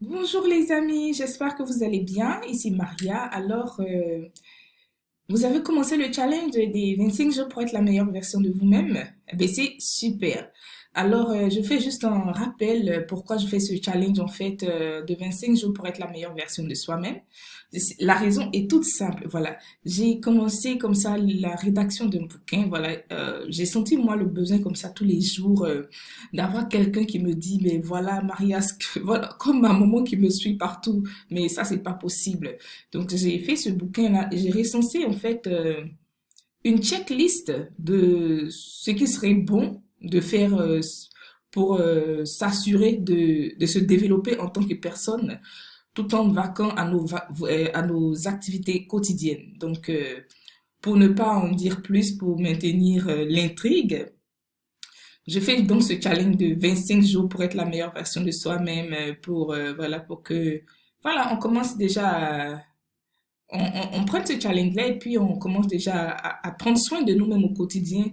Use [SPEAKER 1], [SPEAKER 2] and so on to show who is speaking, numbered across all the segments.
[SPEAKER 1] Bonjour les amis, j'espère que vous allez bien. Ici Maria. Vous avez commencé le challenge des 25 jours pour être la meilleure version de vous-même. Eh bien, c'est super. Je fais juste un rappel pourquoi je fais ce challenge en fait de 25 jours pour être la meilleure version de soi-même. La raison est toute simple. Voilà, j'ai commencé comme ça la rédaction d'un bouquin. Voilà, j'ai senti moi le besoin comme ça tous les jours d'avoir quelqu'un qui me dit mais voilà Maria, voilà comme ma maman qui me suit partout. Mais ça c'est pas possible. Donc, j'ai fait ce bouquin-là et j'ai recensé en fait une checklist de ce qui serait bon de faire pour s'assurer de se développer en tant que personne tout en vaquant à nos activités quotidiennes. Pour ne pas en dire plus, pour maintenir l'intrigue, je fais donc ce challenge de 25 jours pour être la meilleure version de soi-même, pour que, voilà, on commence déjà on prend ce challenge-là et puis on commence déjà à prendre soin de nous-mêmes au quotidien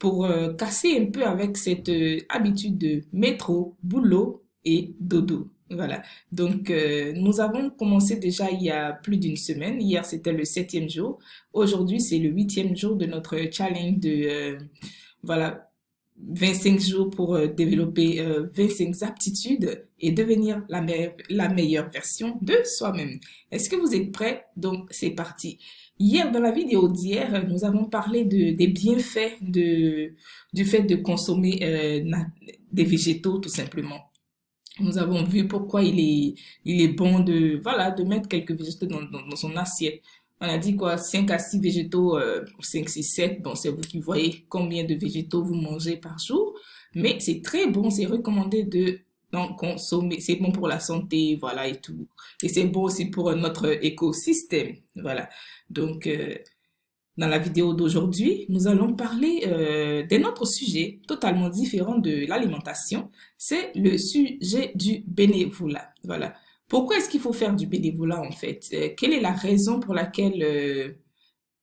[SPEAKER 1] pour casser un peu avec cette habitude de métro, boulot et dodo. Voilà. Nous avons commencé déjà il y a plus d'une semaine. Hier, c'était le 7e jour. Aujourd'hui, c'est le 8e jour de notre challenge voilà, 25 jours pour développer 25 aptitudes et devenir la meilleure version de soi-même. Est-ce que vous êtes prêts? Donc, c'est parti. Hier, dans la vidéo d'hier, nous avons parlé des bienfaits du fait de consommer des végétaux, tout simplement. Nous avons vu pourquoi il est bon de mettre quelques végétaux dans son assiette. On a dit quoi, 5 à 6 végétaux, 5, 6, 7. Bon, c'est vous qui voyez combien de végétaux vous mangez par jour. Mais c'est très bon, c'est recommandé d'en consommer. C'est bon pour la santé, voilà, et tout. Et c'est bon aussi pour notre écosystème, voilà. Donc, euh, Dans la vidéo d'aujourd'hui, nous allons parler d'un autre sujet totalement différent de l'alimentation. C'est le sujet du bénévolat. Voilà. Pourquoi est-ce qu'il faut faire du bénévolat en fait? Quelle est la raison pour laquelle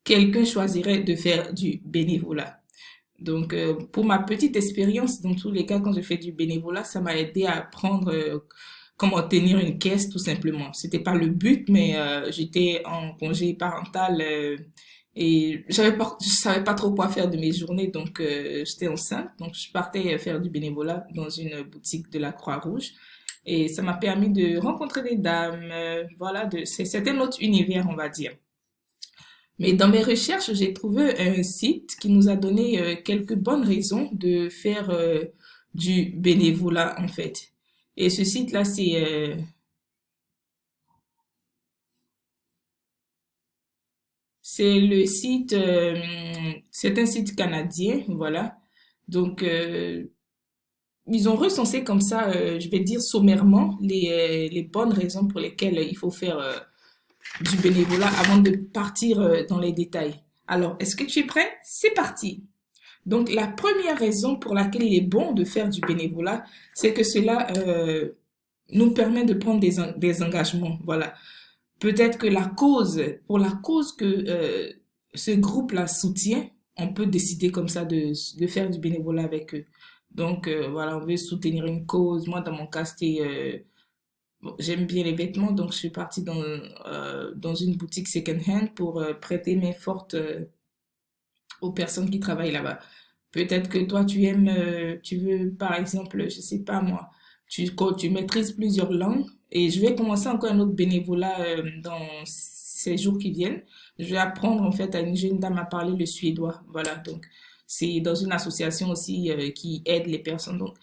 [SPEAKER 1] quelqu'un choisirait de faire du bénévolat? Pour ma petite expérience, dans tous les cas, quand je fais du bénévolat, ça m'a aidé à apprendre comment tenir une caisse, tout simplement. C'était pas le but, mais j'étais en congé parental et je savais pas trop quoi faire de mes journées, j'étais enceinte, donc je partais faire du bénévolat dans une boutique de la Croix-Rouge. Et ça m'a permis de rencontrer des dames, c'est un autre univers, on va dire. Mais dans mes recherches, j'ai trouvé un site qui nous a donné quelques bonnes raisons de faire du bénévolat en fait. Et ce site-là, c'est le site, c'est un site canadien, voilà. Donc, euh, Ils ont recensé comme ça, je vais dire sommairement, les bonnes raisons pour lesquelles il faut faire du bénévolat avant de partir dans les détails. Alors, est-ce que tu es prêt? C'est parti. Donc, la première raison pour laquelle il est bon de faire du bénévolat, c'est que cela nous permet de prendre des engagements. Voilà. Peut-être que pour la cause que ce groupe-là soutient, on peut décider comme ça de faire du bénévolat avec eux. Voilà, on veut soutenir une cause. Moi, dans mon cas, c'était bon, j'aime bien les vêtements, donc je suis partie dans une boutique second-hand pour prêter main forte aux personnes qui travaillent là-bas. Peut-être que toi, tu veux, par exemple, je sais pas moi, quand tu maîtrises plusieurs langues, et je vais commencer encore un autre bénévolat dans ces jours qui viennent. Je vais apprendre en fait à une jeune dame à parler le suédois. Voilà, donc c'est dans une association aussi qui aide les personnes. Donc,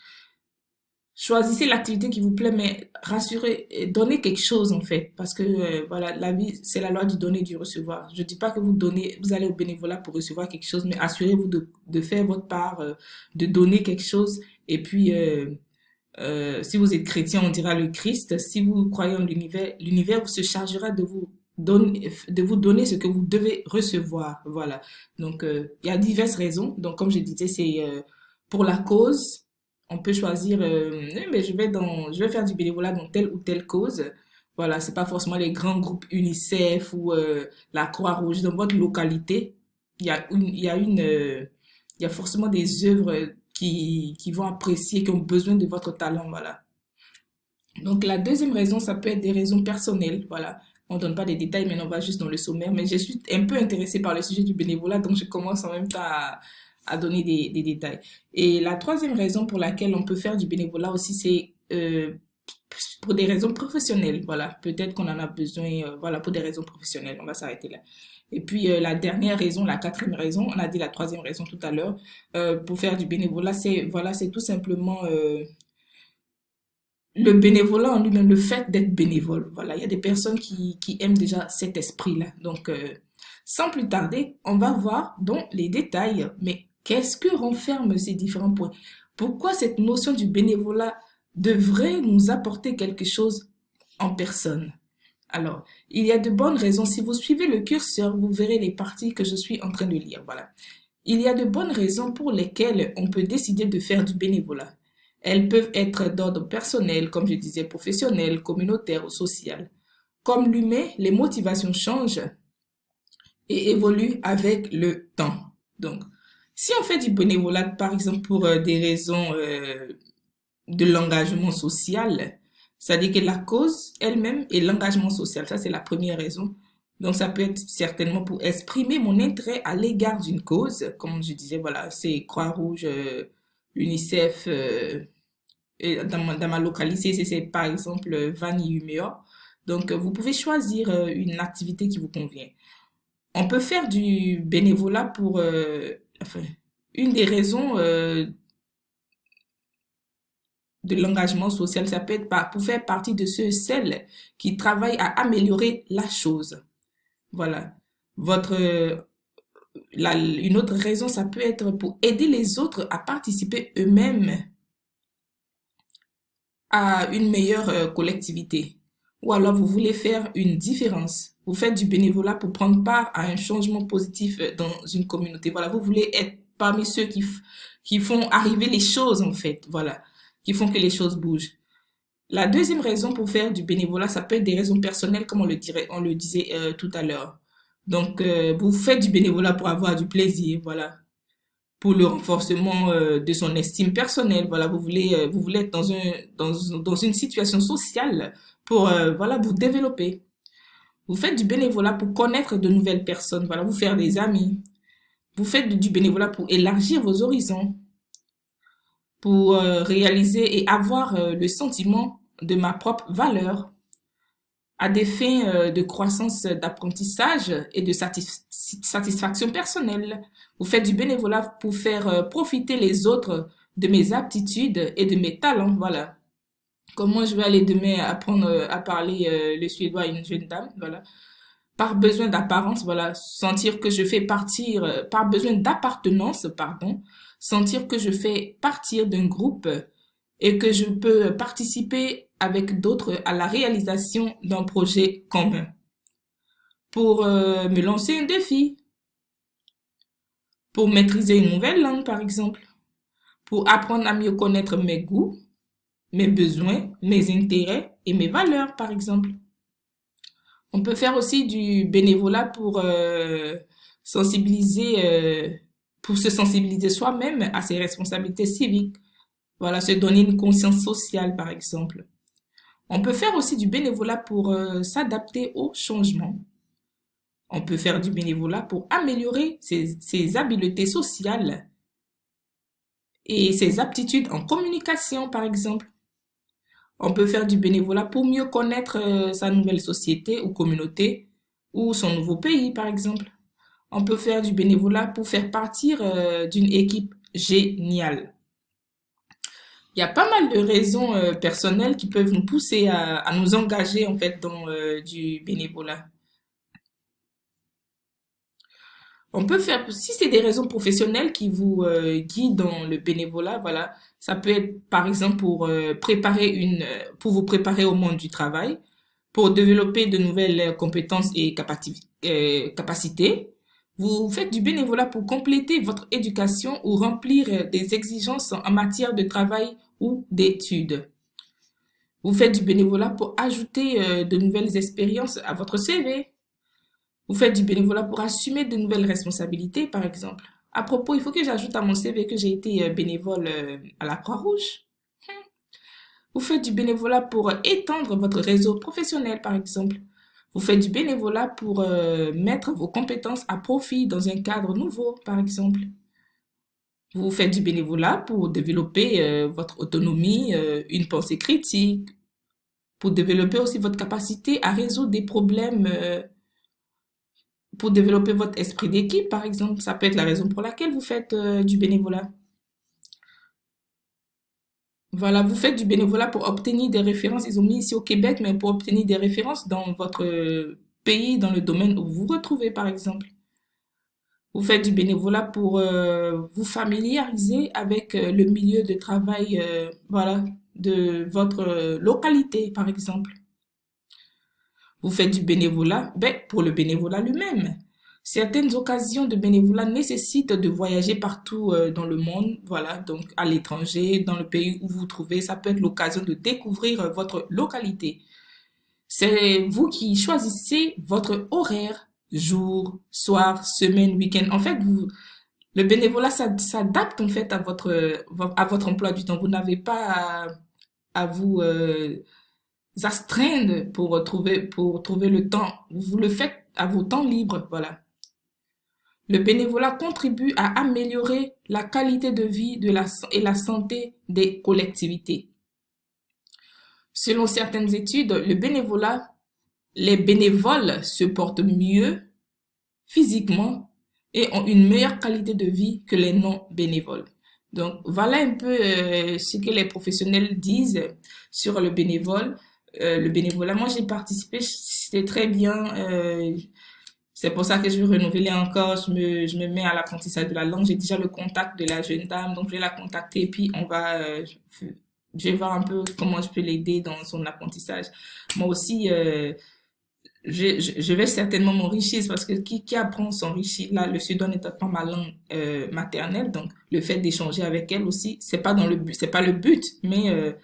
[SPEAKER 1] choisissez l'activité qui vous plaît, mais rassurez, donnez quelque chose en fait, parce que voilà, la vie, c'est la loi du donner et du recevoir. Je dis pas que vous allez au bénévolat pour recevoir quelque chose, mais assurez-vous de faire votre part, de donner quelque chose. Et puis, si vous êtes chrétien, on dira le Christ. Si vous croyez en l'univers vous se chargera de vous donner ce que vous devez recevoir. Voilà. Il y a diverses raisons. Donc, comme je disais, c'est pour la cause. On peut choisir, mais je vais faire du bénévolat dans telle ou telle cause. Voilà, c'est pas forcément les grands groupes UNICEF ou la Croix-Rouge. Dans votre localité, il y a forcément des œuvres qui vont apprécier, qui ont besoin de votre talent, voilà. Donc la deuxième raison, ça peut être des raisons personnelles, voilà. On donne pas des détails, mais on va juste dans le sommaire. Mais je suis un peu intéressée par le sujet du bénévolat, donc je commence en même temps à donner des détails. Et la troisième raison pour laquelle on peut faire du bénévolat aussi, c'est pour des raisons professionnelles, voilà. Peut-être qu'on en a besoin, voilà, pour des raisons professionnelles. On va s'arrêter là. Et puis la dernière raison, la quatrième raison, on a dit la troisième raison tout à l'heure, pour faire du bénévolat, c'est voilà, c'est tout simplement le bénévolat en lui-même, le fait d'être bénévole. Voilà, il y a des personnes qui aiment déjà cet esprit-là. Donc, sans plus tarder, on va voir dans les détails. Mais qu'est-ce que renferment ces différents points? Pourquoi cette notion du bénévolat devrait nous apporter quelque chose en personne? Alors, il y a de bonnes raisons. Si vous suivez le curseur, vous verrez les parties que je suis en train de lire. Voilà. Il y a de bonnes raisons pour lesquelles on peut décider de faire du bénévolat. Elles peuvent être d'ordre personnel, comme je disais, professionnel, communautaire ou social. Comme l'humain, les motivations changent et évoluent avec le temps. Donc, si on fait du bénévolat, par exemple, pour des raisons de l'engagement social, c'est-à-dire que la cause elle-même est l'engagement social. Ça, c'est la première raison. Donc, ça peut être certainement pour exprimer mon intérêt à l'égard d'une cause. Comme je disais, voilà, c'est Croix-Rouge, UNICEF, et dans ma localité, c'est par exemple Vanille Humeur. Donc, vous pouvez choisir une activité qui vous convient. On peut faire du bénévolat pour, enfin, une des raisons de l'engagement social, ça peut être pour faire partie de ceux et celles qui travaillent à améliorer la chose. Voilà. Votre, une autre raison, ça peut être pour aider les autres à participer eux-mêmes à une meilleure collectivité. Ou alors vous voulez faire une différence. Vous faites du bénévolat pour prendre part à un changement positif dans une communauté. Voilà, vous voulez être parmi ceux qui font arriver les choses en fait. Voilà, qui font que les choses bougent. La deuxième raison pour faire du bénévolat, ça peut être des raisons personnelles, comme on le disait tout à l'heure. Donc, vous faites du bénévolat pour avoir du plaisir, voilà, pour le renforcement de son estime personnelle. Voilà, vous voulez être dans une situation sociale pour, voilà, vous développer. Vous faites du bénévolat pour connaître de nouvelles personnes, voilà, vous faire des amis. Vous faites du bénévolat pour élargir vos horizons, pour réaliser et avoir le sentiment de ma propre valeur à des fins de croissance, d'apprentissage et de satisfaction personnelle. Vous faites du bénévolat pour faire profiter les autres de mes aptitudes et de mes talents. Voilà. Comment je vais aller demain apprendre à parler le suédois à une jeune dame. Voilà. Par besoin d'apparence, voilà, sentir que je fais partir, par besoin d'appartenance, pardon, sentir que je fais partir d'un groupe et que je peux participer avec d'autres à la réalisation d'un projet commun. Pour me lancer un défi, pour maîtriser une nouvelle langue, par exemple, pour apprendre à mieux connaître mes goûts, mes besoins, mes intérêts et mes valeurs, par exemple. On peut faire aussi du bénévolat sensibiliser, pour se sensibiliser soi-même à ses responsabilités civiques. Voilà, se donner une conscience sociale, par exemple. On peut faire aussi du bénévolat pour s'adapter au changement. On peut faire du bénévolat pour améliorer ses habiletés sociales et ses aptitudes en communication, par exemple. On peut faire du bénévolat pour mieux connaître sa nouvelle société ou communauté ou son nouveau pays, par exemple. On peut faire du bénévolat pour faire partir d'une équipe géniale. Il y a pas mal de raisons personnelles qui peuvent nous pousser à nous engager en fait dans du bénévolat. On peut faire, si c'est des raisons professionnelles qui vous guident dans le bénévolat, voilà, ça peut être par exemple pour pour vous préparer au monde du travail, pour développer de nouvelles compétences et capacités. Vous faites du bénévolat pour compléter votre éducation ou remplir des exigences en matière de travail ou d'études. Vous faites du bénévolat pour ajouter de nouvelles expériences à votre CV. Vous faites du bénévolat pour assumer de nouvelles responsabilités, par exemple. À propos, il faut que j'ajoute à mon CV que j'ai été bénévole à la Croix-Rouge. Vous faites du bénévolat pour étendre votre réseau professionnel, par exemple. Vous faites du bénévolat pour mettre vos compétences à profit dans un cadre nouveau, par exemple. Vous faites du bénévolat pour développer votre autonomie, une pensée critique, pour développer aussi votre capacité à résoudre des problèmes, pour développer votre esprit d'équipe, par exemple. Ça peut être la raison pour laquelle vous faites du bénévolat. Voilà, vous faites du bénévolat pour obtenir des références. Ils ont mis ici au Québec, mais pour obtenir des références dans votre pays, dans le domaine où vous vous retrouvez, par exemple. Vous faites du bénévolat pour vous familiariser avec le milieu de travail, voilà, de votre localité, par exemple. Vous faites du bénévolat, ben, pour le bénévolat lui-même. Certaines occasions de bénévolat nécessitent de voyager partout dans le monde, voilà, donc à l'étranger, dans le pays où vous vous trouvez. Ça peut être l'occasion de découvrir votre localité. C'est vous qui choisissez votre horaire, jour, soir, semaine, week-end. En fait, le bénévolat s'adapte en fait à votre emploi du temps. Vous n'avez pas à vous astreindre pour trouver le temps. Vous le faites à vos temps libres, voilà. Le bénévolat contribue à améliorer la qualité de vie et la santé des collectivités. Selon certaines études, les bénévoles se portent mieux physiquement et ont une meilleure qualité de vie que les non-bénévoles. Donc, voilà un peu ce que les professionnels disent sur le bénévolat. Moi, j'ai participé, c'était très bien. C'est pour ça que je veux renouveler encore. Je me mets à l'apprentissage de la langue. J'ai déjà le contact de la jeune dame, donc je vais la contacter et puis je vais voir un peu comment je peux l'aider dans son apprentissage. Moi aussi, je vais certainement m'enrichir parce que qui apprend s'enrichit. Là, le suédois n'étant pas ma langue maternelle, donc le fait d'échanger avec elle aussi, c'est pas le but, mais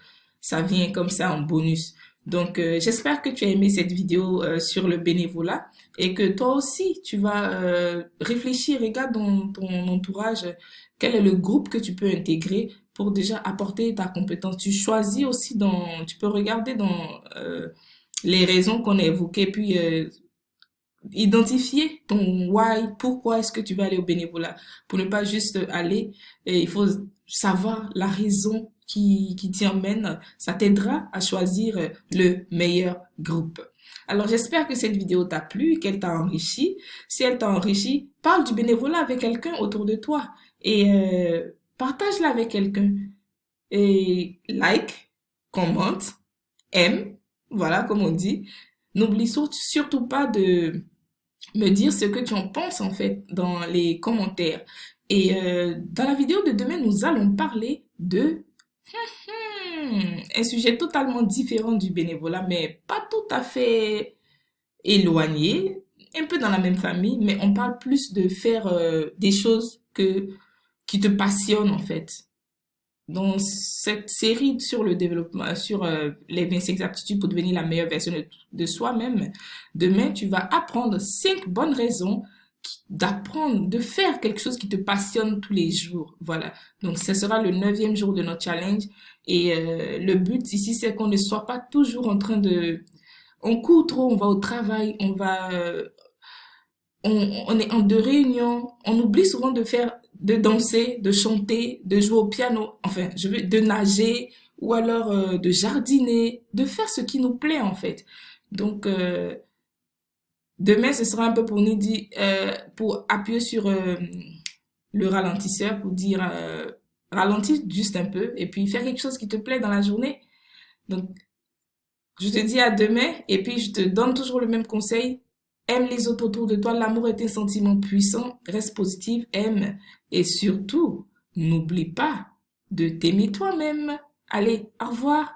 [SPEAKER 1] ça vient comme ça en bonus. Donc, j'espère que tu as aimé cette vidéo sur le bénévolat et que toi aussi, tu vas réfléchir, regarde dans ton entourage quel est le groupe que tu peux intégrer pour déjà apporter ta compétence. Tu peux regarder dans les raisons qu'on a évoquées, puis identifier ton why, pourquoi est-ce que tu vas aller au bénévolat. Pour ne pas juste aller, et il faut savoir la raison qui t'y emmène. Ça t'aidera à choisir le meilleur groupe. Alors j'espère que cette vidéo t'a plu, qu'elle t'a enrichi. Si elle t'a enrichi, parle du bénévolat avec quelqu'un autour de toi et partage-la avec quelqu'un. Et like, commente, aime, voilà comme on dit. N'oublie surtout pas de me dire ce que tu en penses en fait dans les commentaires. Et dans la vidéo de demain, nous allons parler de un sujet totalement différent du bénévolat, mais pas tout à fait éloigné, un peu dans la même famille, mais on parle plus de faire des choses qui te passionnent en fait. Dans cette série sur le développement, sur les 25 aptitudes pour devenir la meilleure version de soi-même, demain, tu vas apprendre 5 bonnes raisons d'apprendre, de faire quelque chose qui te passionne tous les jours. Voilà. Donc, ce sera le 9e jour de notre challenge. Et le but ici, c'est qu'on ne soit pas toujours en train de... On court trop, on va au travail, on est en deux réunions, on oublie souvent de danser, de chanter, de jouer au piano, enfin, de nager ou alors de jardiner, de faire ce qui nous plaît en fait. Donc, demain, ce sera un peu pour nous dire, pour appuyer sur le ralentisseur, pour dire ralentis juste un peu et puis faire quelque chose qui te plaît dans la journée. Donc, je te dis à demain et puis je te donne toujours le même conseil. Aime les autres autour de toi. L'amour est un sentiment puissant. Reste positive, aime. Et surtout, n'oublie pas de t'aimer toi-même. Allez, au revoir.